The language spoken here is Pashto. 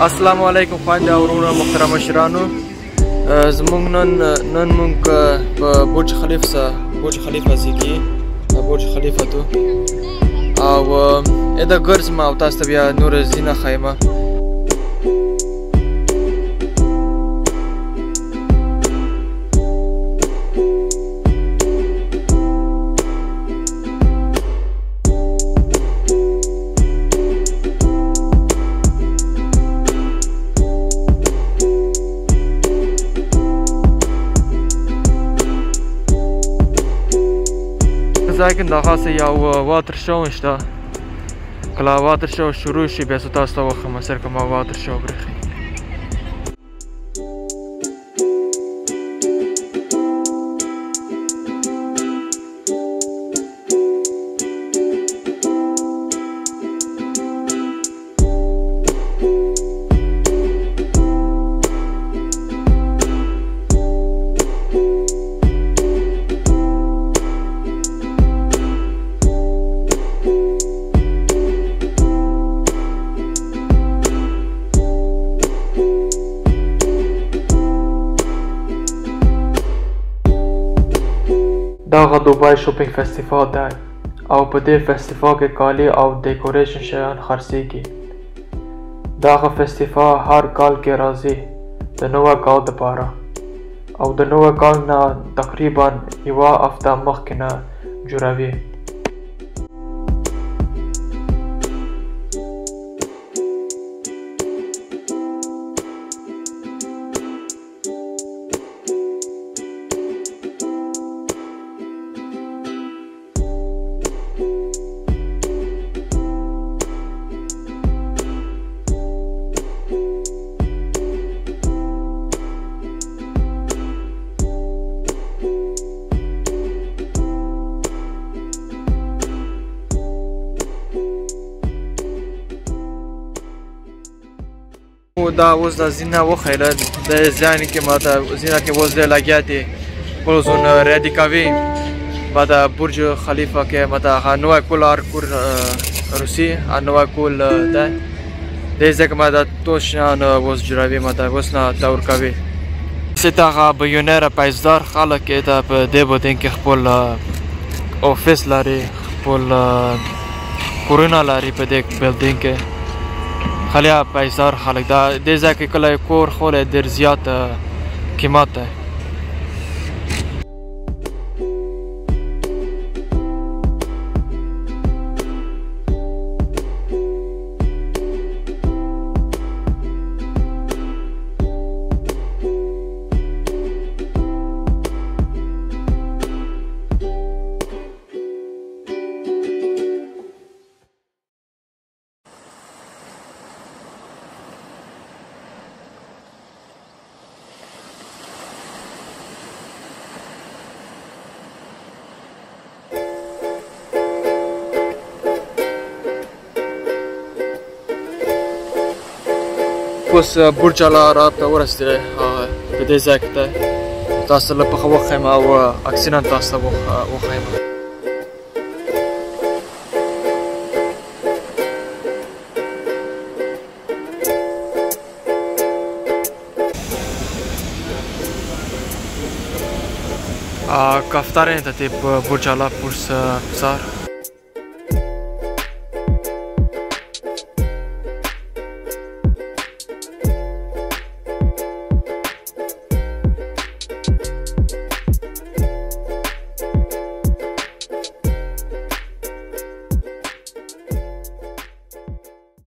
السلام علیکم خویندې او وروڼه محترم مشرانو. زموږ نن موږ په برج خلیفه ځای برج خلیفه تو او اده ګرځم او تاسو ته بیا نور ځینې ښیم. ځای دغسې یو واتر شو شته. کله واتر شو شروع شي بیا زه تاسو ته وښیم څرنګه ما واتر شو برېښي. دغه دوبۍ شوپینګ فستیوال دی او په دې فستیوال کې کالي او ډیکوریشن شیان خرڅیږي. دغه فستیوال هر کال کې راځي د نوه کال دپاره او د نوه کال نه تقریبا یوه هفته مخکې نه جوړوي. دا اوس دا زینه وښیله د ځای کې ماته زینه کې اوس دی لګیا دی خپل ځون ریډي کوي. بعد برج خلیفه کې ماته هغه نوی کول آرکور روسي نوی کول دی دې ځای کې ماته ټول شیان اوس جوړوي ماته اوس نه تور کوي. داسې دغه بیونیره پیسدار خلک یې ته په دې بودین کې خپل افیس لري خپل کورونه لري په دې بلډینګ کې. خلیا پیسدار خلک دا دې ځای کې کله کور خولی ډېر زیات قیمت دی. اوس برج ال عرب ته ورسېدلی په دې ځای کې دی. تاسو ته لږ پخه وښیم او عکسونه تاسو ته وښیم. کافترین ته برج ال عرب پرس بزار